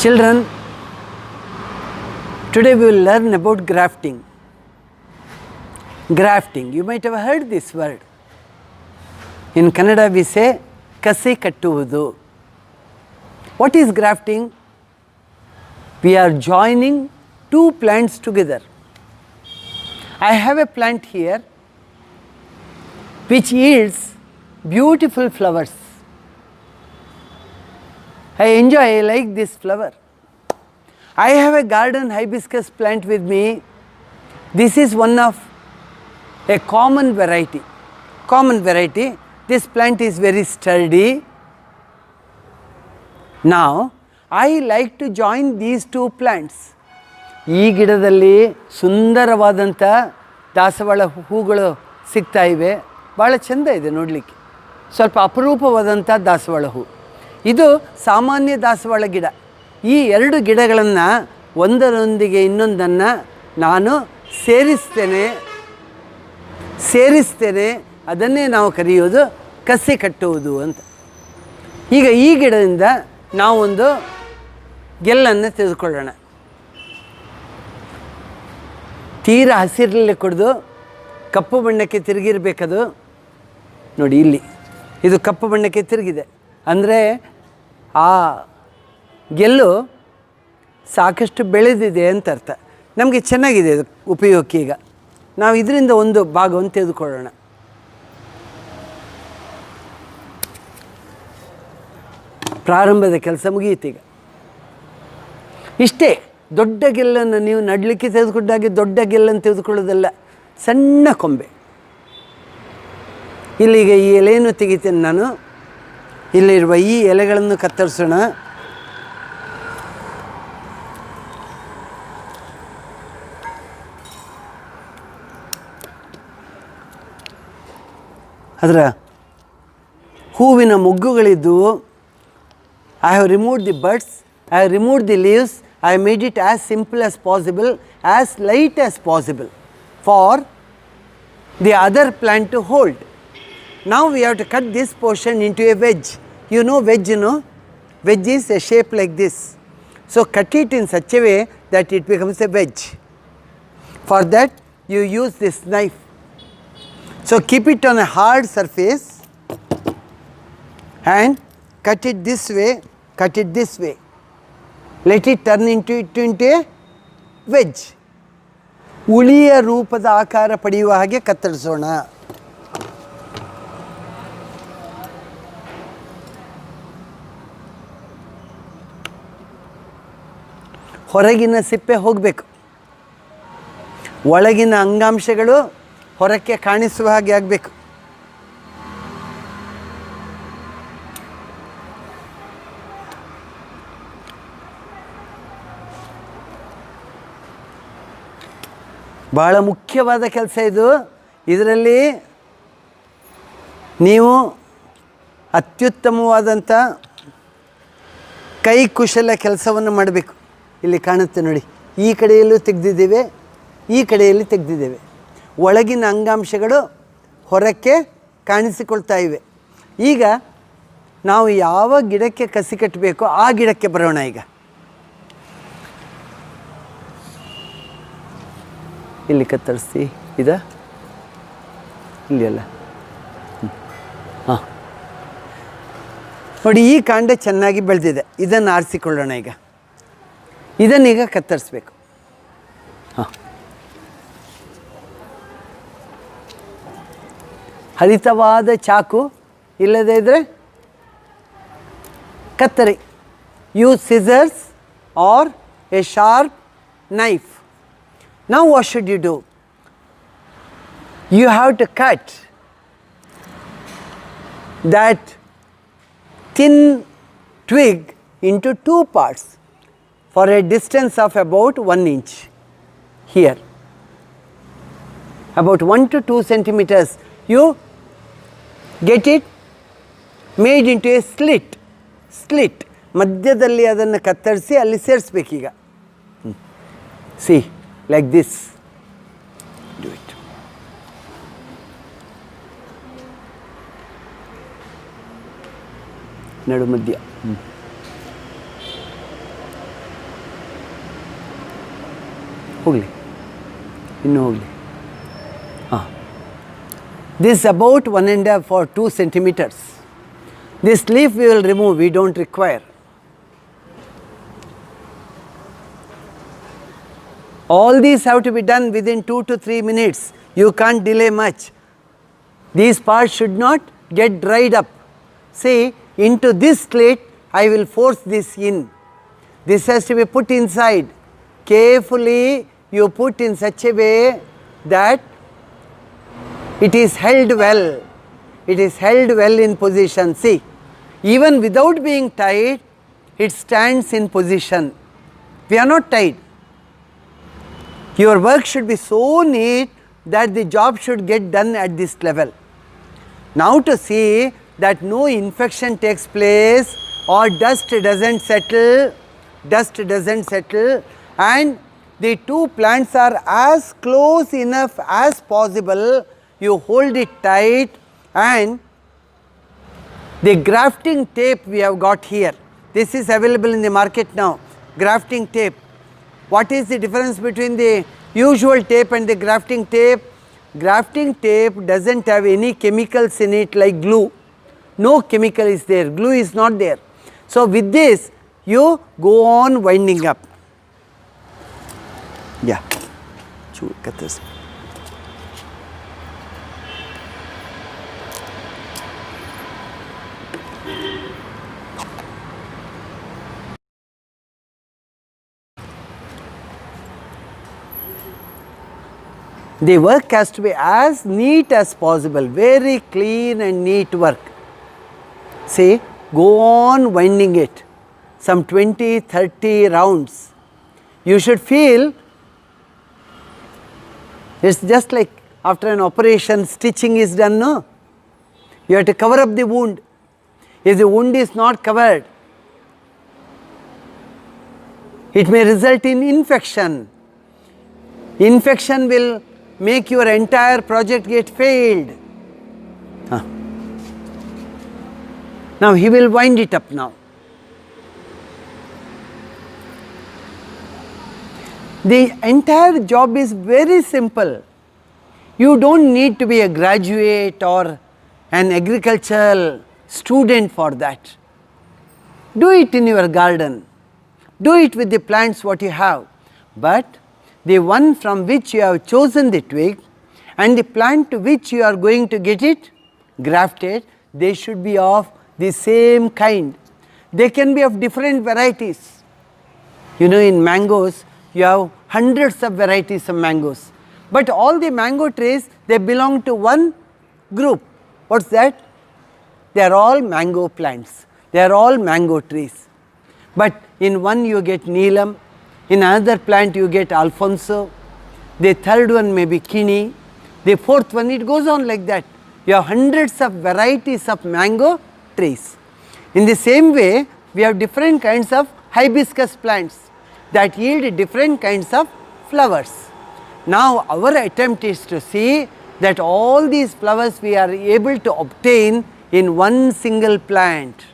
Children, today we will learn about grafting. Grafting, you might have heard this word. In Kannada we say, Kase kattuvudu. What is grafting? We are joining two plants together. I have a plant here which yields beautiful flowers. I like this flower. I have a garden hibiscus plant with me. This is one of a common variety. This plant is very sturdy. Now, I like to join these two plants. ಈ ಗಿಡದಲ್ಲಿ ಸುಂದರವಾದಂಥ ದಾಸವಾಳ ಹೂಗಳು ಸಿಗ್ತಾ ಇವೆ. ಭಾಳ ಚೆಂದ ಇದೆ ನೋಡಲಿಕ್ಕೆ. ಸ್ವಲ್ಪ ಅಪರೂಪವಾದಂಥ ದಾಸವಾಳ ಹೂ. ಇದು ಸಾಮಾನ್ಯ ದಾಸವಾಳ ಗಿಡ. ಈ ಎರಡು ಗಿಡಗಳನ್ನು ಒಂದರೊಂದಿಗೆ ಇನ್ನೊಂದನ್ನು ನಾನು ಸೇರಿಸ್ತೇನೆ. ಅದನ್ನೇ ನಾವು ಕರೆಯೋದು ಕಸಿ ಕಟ್ಟುವುದು ಅಂತ. ಈಗ ಈ ಗಿಡದಿಂದ ನಾವೊಂದು ಗೆಲ್ಲನ್ನು ತೆಗೆದುಕೊಳ್ಳೋಣ. ತೀರಾ ಹಸಿರಲ್ಲೇ ಕುಡಿದು ಕಪ್ಪು ಬಣ್ಣಕ್ಕೆ ತಿರುಗಿರಬೇಕದು. ನೋಡಿ ಇಲ್ಲಿ ಇದು ಕಪ್ಪು ಬಣ್ಣಕ್ಕೆ ತಿರುಗಿದೆ ಅಂದರೆ ಆ ಗೆಲ್ಲು ಸಾಕಷ್ಟು ಬೆಳೆದಿದೆ ಅಂತ ಅರ್ಥ. ನಮಗೆ ಚೆನ್ನಾಗಿದೆ ಇದು ಉಪಯೋಗಕ್ಕೆ. ಈಗ ನಾವು ಇದರಿಂದ ಒಂದು ಭಾಗವನ್ನು ತೆಗೆದುಕೊಳ್ಳೋಣ. ಪ್ರಾರಂಭದ ಕೆಲಸ ಮುಗಿಯಿತೀಗ. ಇಷ್ಟೇ, ದೊಡ್ಡ ಗೆಲ್ಲನ್ನು ನೀವು ನಡಲಿಕ್ಕೆ ತೆಗೆದುಕೊಂಡಾಗೆ ದೊಡ್ಡ ಗೆಲ್ಲನ್ನು ತೆಗೆದುಕೊಳ್ಳೋದಲ್ಲ, ಸಣ್ಣ ಕೊಂಬೆ. ಇಲ್ಲಿಗ ಈ ಎಲೆಯನ್ನು ತೆಗಿತೇನೆ ನಾನು. ಇಲ್ಲಿರುವ ಈ ಎಲೆಗಳನ್ನು ಕತ್ತರಿಸೋಣ. ಅದರ ಹೂವಿನ ಮೊಗ್ಗುಗಳಿದ್ದವು. I have removed the buds, I have removed the leaves, I have made it as simple as possible, as light as possible for the other plant to hold. Now we have to cut this portion into a wedge. You know wedge, no? Wedge is a shape like this. So cut it in such a way that it becomes a wedge. For that you use this knife. So keep it on a hard surface and cut it this way. Cut it this way. Let it turn into a wedge. ಉಳಿಯ ರೂಪದ ಆಕಾರ ಪಡೆಯುವ ಹಾಗೆ ಕತ್ತರಿಸೋಣ. ಹೊರಗಿನ ಸಿಪ್ಪೆ ಹೋಗಬೇಕು. ಒಳಗಿನ ಅಂಗಾಂಶಗಳು ಹೊರಕ್ಕೆ ಕಾಣಿಸುವ ಹಾಗೆ ಆಗಬೇಕು. ಭಾಳ ಮುಖ್ಯವಾದ ಕೆಲಸ ಇದು. ಇದರಲ್ಲಿ ನೀವು ಅತ್ಯುತ್ತಮವಾದಂಥ ಕೈಕುಶಲ ಕೆಲಸವನ್ನು ಮಾಡಬೇಕು. ಇಲ್ಲಿ ಕಾಣುತ್ತೆ ನೋಡಿ, ಈ ಕಡೆಯಲ್ಲೂ ತೆಗೆದಿದ್ದೇವೆ, ಈ ಕಡೆಯಲ್ಲಿ ತೆಗೆದಿದ್ದೇವೆ. ಒಳಗಿನ ಅಂಗಾಂಶಗಳು ಹೊರಕ್ಕೆ ಕಾಣಿಸಿಕೊಳ್ತಾ ಇವೆ. ಈಗ ನಾವು ಯಾವ ಗಿಡಕ್ಕೆ ಕಸಿ ಕಟ್ಟಬೇಕೋ ಆ ಗಿಡಕ್ಕೆ ಬರೋಣ. ಈಗ ಇಲ್ಲಿ ಕತ್ತರಿಸಿ ಇಲ್ಲಿ ಅಲ್ಲ. ಹಾಂ ನೋಡಿ, ಈ ಕಾಂಡ ಚೆನ್ನಾಗಿ ಬೆಳೆದಿದೆ. ಇದನ್ನು ಆರಿಸಿಕೊಳ್ಳೋಣ. ಈಗ ಇದನ್ನೀಗ ಕತ್ತರಿಸ್ಬೇಕು. ಹಾಂ, ಹರಿತವಾದ ಚಾಕು ಇಲ್ಲದೇ ಇದ್ದರೆ ಕತ್ತರಿ. Use scissors or a sharp knife. Now what should you do? You have to cut that thin twig into two parts for a distance of about 1 inch. Here, about 1 to 2 centimeters. You get it made into a slit. ಮಧ್ಯದಲ್ಲಿ ಅದನ್ನು ಕತ್ತರಿಸಿ ಅಲ್ಲಿ ಸೇರಿಸಬೇಕೀಗ. See, like this. Do it. ನಡು ಮಧ್ಯ. ಹೋಗಲಿ, ಇನ್ನೂ ಹೋಗಲಿ. ಹಾಂ, this about 1.5 or 2 centimeters. This leaf we will remove, we don't require. All these have to be done within 2 to 3 minutes. You can't delay much. These parts should not get dried up. See, into this slit I will force this in. This has to be put inside. Carefully you put in such a way that it is held well. It is held well in position. See, even without being tied, it stands in position. We are not tied. Your work should be so neat that the job should get done at this level. Now to see that no infection takes place or dust doesn't settle, and the two plants are as close enough as possible, you hold it tight, and the grafting tape we have got here. This is available in the market now, grafting tape. What is the difference between the usual tape and the grafting tape? Grafting tape doesn't have any chemicals in it like glue. No chemical is there, glue is not there. So with this you go on winding up. Yeah, cut this. The work has to be as neat as possible, very clean and neat work. See, go on winding it, some 20-30 rounds. You should feel it's just like after an operation, stitching is done, no? You have to cover up the wound. If the wound is not covered, it may result in infection. Infection will make your entire project get failed. Now he will wind it up now. The entire job is very simple. You don't need to be a graduate or an agricultural student for that. Do it in your garden. Do it with the plants what you have. But the one from which you have chosen the twig and the plant to which you are going to get it grafted, they should be of the same kind. They can be of different varieties. You know, in mangoes, you have hundreds of varieties of mangoes. But all the mango trees, they belong to one group. What's that? They are all mango plants. They are all mango trees. But in one you get Neelam, in another plant you get Alfonso, the third one may be Kini, the fourth one, it goes on like that. You have hundreds of varieties of mango trees. In the same way, we have different kinds of hibiscus plants that yield different kinds of flowers. Now our attempt is to see that all these flowers we are able to obtain in one single plant.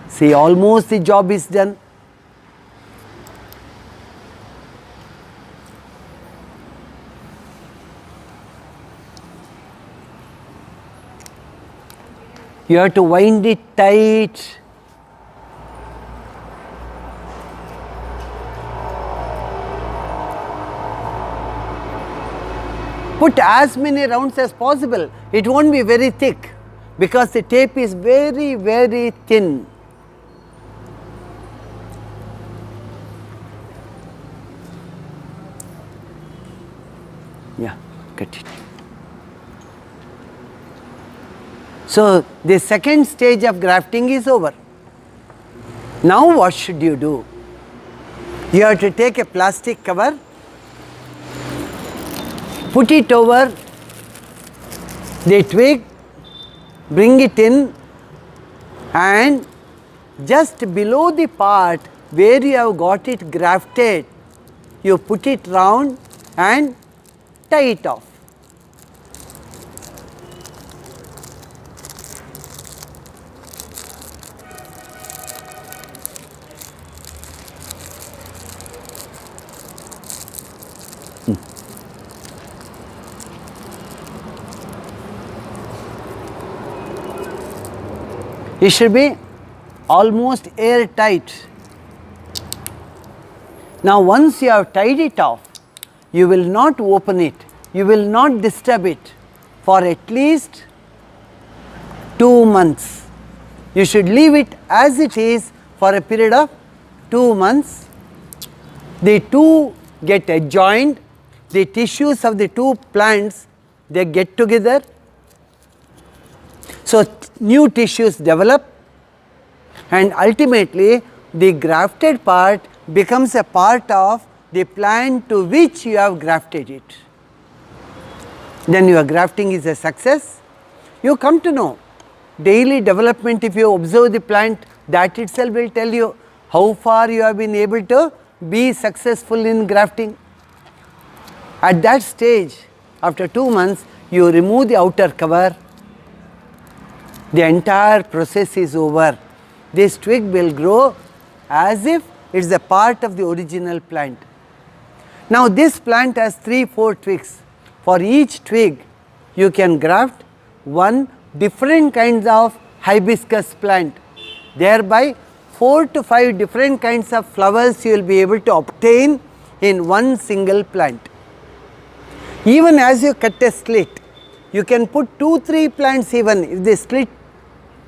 See, almost the job is done. You have to wind it tight. Put as many rounds as possible. It won't be very thick because the tape is very, very thin. Yeah, cut it. So the second stage of grafting is over. Now what should you do? You have to take a plastic cover, put it over the twig, bring it in, and just below the part where you have got it grafted, you put it round and tie it off. It should be almost airtight. Now once you have tied it off, you will not open it, you will not disturb it for at least 2 months. You should leave it as it is for a period of 2 months. The two get adjoined, the tissues of the two plants, they get together. So new tissues develop, and ultimately the grafted part becomes a part of the plant to which you have grafted it. Then your grafting is a success. You come to know daily development. If you observe the plant, that itself will tell you how far you have been able to be successful in grafting. At that stage, after 2 months, you remove the outer cover. The entire process is over. This twig will grow as if it is a part of the original plant. Now this plant has 3-4 twigs. For each twig, you can graft 1 different kinds of hibiscus plant. Thereby 4 to 5 different kinds of flowers you will be able to obtain in one single plant. Even as you cut a slit, you can put 2-3 plants even if the slit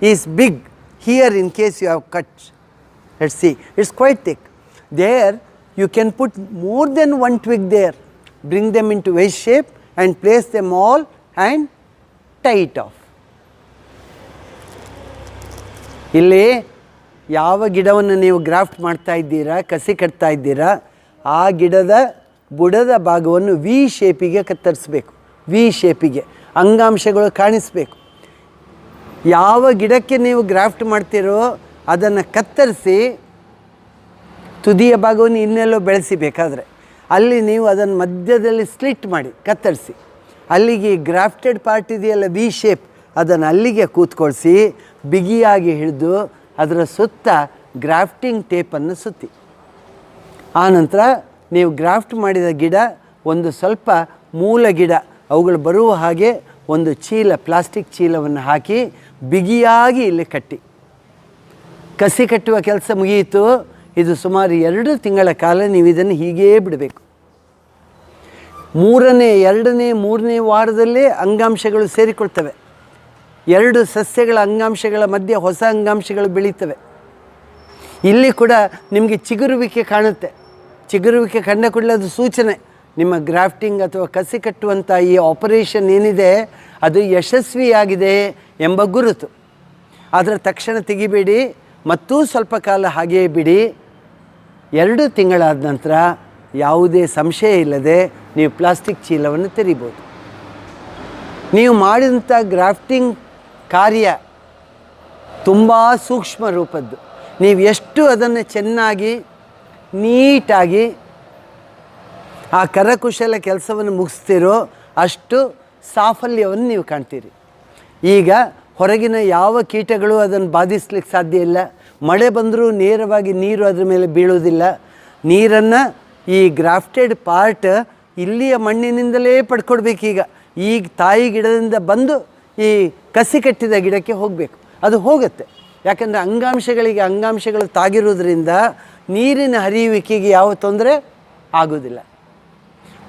is big. Here in case you have cut, let's see, it is quite thick. There you can put more than 1 twig there, bring them into vase shape and place them all and tie it off. ಇಲ್ಲಿ ಯಾವ ಗಿಡವನ್ನು ನೀವು graft ಮಾಡ್ತಾ ಇದ್ದೀರಾ, ಕಸಿ ಕಟ್ತಾ ಇದ್ದೀರಾ, ಆ ಗಿಡದ ಬುಡದ ಭಾಗವನ್ನು ವಿ ಶೇಪಿಗೆ ಕತ್ತರಿಸಬೇಕು. ವಿ ಶೇಪಿಗೆ ಅಂಗಾಂಶಗಳು ಕಾಣಿಸಬೇಕು. ಯಾವ ಗಿಡಕ್ಕೆ ನೀವು ಗ್ರಾಫ್ಟ್ ಮಾಡ್ತೀರೋ ಅದನ್ನು ಕತ್ತರಿಸಿ ತುದಿಯ ಭಾಗವನ್ನು ಇನ್ನೆಲ್ಲೋ ಬೆಳೆಸಿ, ಬೇಕಾದರೆ ಅಲ್ಲಿ ನೀವು ಅದನ್ನು ಮಧ್ಯದಲ್ಲಿ ಸ್ಲಿಟ್ ಮಾಡಿ ಕತ್ತರಿಸಿ, ಅಲ್ಲಿಗೆ ಗ್ರಾಫ್ಟೆಡ್ ಪಾರ್ಟ್ ಇದೆಯಲ್ಲ ವಿ ಶೇಪ್, ಅದನ್ನು ಅಲ್ಲಿಗೆ ಕೂತ್ಕೊಳಿಸಿ ಬಿಗಿಯಾಗಿ ಹಿಡಿದು ಅದರ ಸುತ್ತ ಗ್ರಾಫ್ಟಿಂಗ್ ಟೇಪನ್ನು ಸುತ್ತಿ. ಆನಂತರ ನೀವು ಗ್ರಾಫ್ಟ್ ಮಾಡಿದ ಗಿಡ ಒಂದು ಸ್ವಲ್ಪ ಮೂಲ ಗಿಡ ಅವುಗಳು ಬರುವ ಹಾಗೆ ಒಂದು ಚೀಲ, ಪ್ಲಾಸ್ಟಿಕ್ ಚೀಲವನ್ನು ಹಾಕಿ ಬಿಗಿಯಾಗಿ ಇಲ್ಲಿ ಕಟ್ಟಿ. ಕಸಿ ಕಟ್ಟುವ ಕೆಲಸ ಮುಗಿಯಿತು. ಇದು ಸುಮಾರು 2 ತಿಂಗಳ ಕಾಲ ನೀವು ಇದನ್ನು ಹೀಗೇ ಬಿಡಬೇಕು. 2ನೇ, 3ನೇ ವಾರದಲ್ಲೇ ಅಂಗಾಂಶಗಳು ಸೇರಿಕೊಳ್ತವೆ. 2 ಸಸ್ಯಗಳ ಅಂಗಾಂಶಗಳ ಮಧ್ಯೆ ಹೊಸ ಅಂಗಾಂಶಗಳು ಬೆಳೀತವೆ. ಇಲ್ಲಿ ಕೂಡ ನಿಮಗೆ ಚಿಗುರುವಿಕೆ ಕಾಣುತ್ತೆ. ಚಿಗುರುವಿಕೆ ಕಂಡ ಕೂಡಲೇ ಅದು ಸೂಚನೆ, ನಿಮ್ಮ ಗ್ರಾಫ್ಟಿಂಗ್ ಅಥವಾ ಕಸಿ ಕಟ್ಟುವಂಥ ಈ ಆಪರೇಷನ್ ಏನಿದೆ ಅದು ಯಶಸ್ವಿಯಾಗಿದೆ ಎಂಬ ಗುರುತು. ಅದರ ತಕ್ಷಣ ತೆಗಿಬೇಡಿ, ಮತ್ತೂ ಸ್ವಲ್ಪ ಕಾಲ ಹಾಗೆಯೇ ಬಿಡಿ. 2 ತಿಂಗಳಾದ ನಂತರ ಯಾವುದೇ ಸಂಶಯ ಇಲ್ಲದೆ ನೀವು ಪ್ಲಾಸ್ಟಿಕ್ ಚೀಲವನ್ನು ತೆರಿಬೋದು. ನೀವು ಮಾಡಿದಂಥ ಗ್ರಾಫ್ಟಿಂಗ್ ಕಾರ್ಯ ತುಂಬ ಸೂಕ್ಷ್ಮ ರೂಪದ್ದು. ನೀವು ಎಷ್ಟು ಅದನ್ನು ಚೆನ್ನಾಗಿ ನೀಟಾಗಿ ಆ ಕರಕುಶಲ ಕೆಲಸವನ್ನು ಮುಗಿಸ್ತೀರೋ ಅಷ್ಟು ಸಾಫಲ್ಯವನ್ನು ನೀವು ಕಾಣ್ತೀರಿ. ಈಗ ಹೊರಗಿನ ಯಾವ ಕೀಟಗಳು ಅದನ್ನು ಬಾಧಿಸ್ಲಿಕ್ಕೆ ಸಾಧ್ಯ ಇಲ್ಲ. ಮಳೆ ಬಂದರೂ ನೇರವಾಗಿ ನೀರು ಅದರ ಮೇಲೆ ಬೀಳೋದಿಲ್ಲ. ನೀರನ್ನು ಈ ಗ್ರಾಫ್ಟೆಡ್ ಪಾರ್ಟ್ ಇಲ್ಲಿಯ ಮಣ್ಣಿನಿಂದಲೇ ಪಡ್ಕೊಡ್ಬೇಕೀಗ. ಈಗ ತಾಯಿ ಗಿಡದಿಂದ ಬಂದು ಈ ಕಸಿ ಕಟ್ಟಿದ ಗಿಡಕ್ಕೆ ಹೋಗಬೇಕು. ಅದು ಹೋಗುತ್ತೆ, ಯಾಕಂದರೆ ಅಂಗಾಂಶಗಳು ತಾಗಿರೋದ್ರಿಂದ ನೀರಿನ ಹರಿಯುವಿಕೆಗೆ ಯಾವ ತೊಂದರೆ ಆಗೋದಿಲ್ಲ.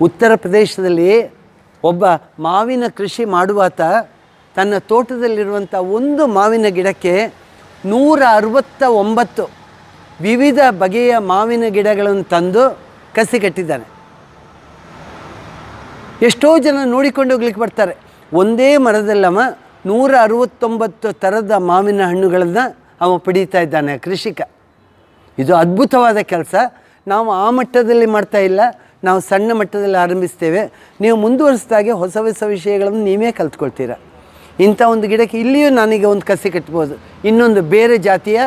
ಉತ್ತರ ಪ್ರದೇಶದಲ್ಲಿ ಒಬ್ಬ ಮಾವಿನ ಕೃಷಿ ಮಾಡುವಾತ ತನ್ನ ತೋಟದಲ್ಲಿರುವಂಥ ಒಂದು ಮಾವಿನ ಗಿಡಕ್ಕೆ 169 ವಿವಿಧ ಬಗೆಯ ಮಾವಿನ ಗಿಡಗಳನ್ನು ತಂದು ಕಸಿ ಕಟ್ಟಿದ್ದಾನೆ. ಎಷ್ಟೋ ಜನ ನೋಡಿಕೊಂಡು ಹೋಗ್ಲಿಕ್ಕೆ ಬರ್ತಾರೆ. ಒಂದೇ ಮರದಲ್ಲವ 169 ಥರದ ಮಾವಿನ ಹಣ್ಣುಗಳನ್ನು ಅವ ಪಡೀತಾ ಇದ್ದಾನೆ ಕೃಷಿಕ. ಇದು ಅದ್ಭುತವಾದ ಕೆಲಸ. ನಾವು ಆ ಮಟ್ಟದಲ್ಲಿ ಮಾಡ್ತಾ ಇಲ್ಲ, ನಾವು ಸಣ್ಣ ಮಟ್ಟದಲ್ಲಿ ಆರಂಭಿಸ್ತೇವೆ. ನೀವು ಮುಂದುವರಿಸಿದಾಗೆ ಹೊಸ ಹೊಸ ವಿಷಯಗಳನ್ನು ನೀವೇ ಕಲ್ತ್ಕೊಳ್ತೀರ. ಇಂಥ ಒಂದು ಗಿಡಕ್ಕೆ ಇಲ್ಲಿಯೂ ನಾನೀಗ ಒಂದು ಕಸಿ ಕಟ್ಬೋದು. ಇನ್ನೊಂದು ಬೇರೆ ಜಾತಿಯ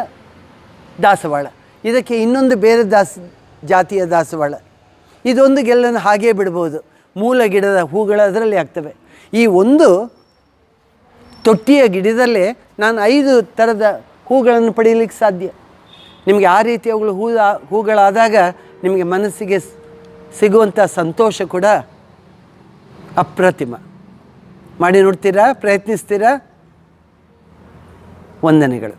ದಾಸವಾಳ, ಇದಕ್ಕೆ ಇನ್ನೊಂದು ಬೇರೆ ಜಾತಿಯ ದಾಸವಾಳ, ಇದೊಂದು ಗೆಲ್ಲನ್ನು ಹಾಗೇ ಬಿಡ್ಬೋದು. ಮೂಲ ಗಿಡದ ಹೂಗಳು ಅದರಲ್ಲಿ ಆಗ್ತವೆ. ಈ ಒಂದು ತೊಟ್ಟಿಯ ಗಿಡದಲ್ಲೇ ನಾನು 5 ಥರದ ಹೂಗಳನ್ನು ಪಡೆಯಲಿಕ್ಕೆ ಸಾಧ್ಯ. ನಿಮಗೆ ಆ ರೀತಿ ಅವುಗಳು ಹೂಗಳಾದಾಗ ನಿಮಗೆ ಮನಸ್ಸಿಗೆ ಸಿಗುವಂಥ ಸಂತೋಷ ಕೂಡ ಅಪ್ರತಿಮ. ಮಾಡಿ ನೋಡ್ತೀರಾ? ಪ್ರಯತ್ನಿಸ್ತೀರಾ? ವಂದನೆಗಳು.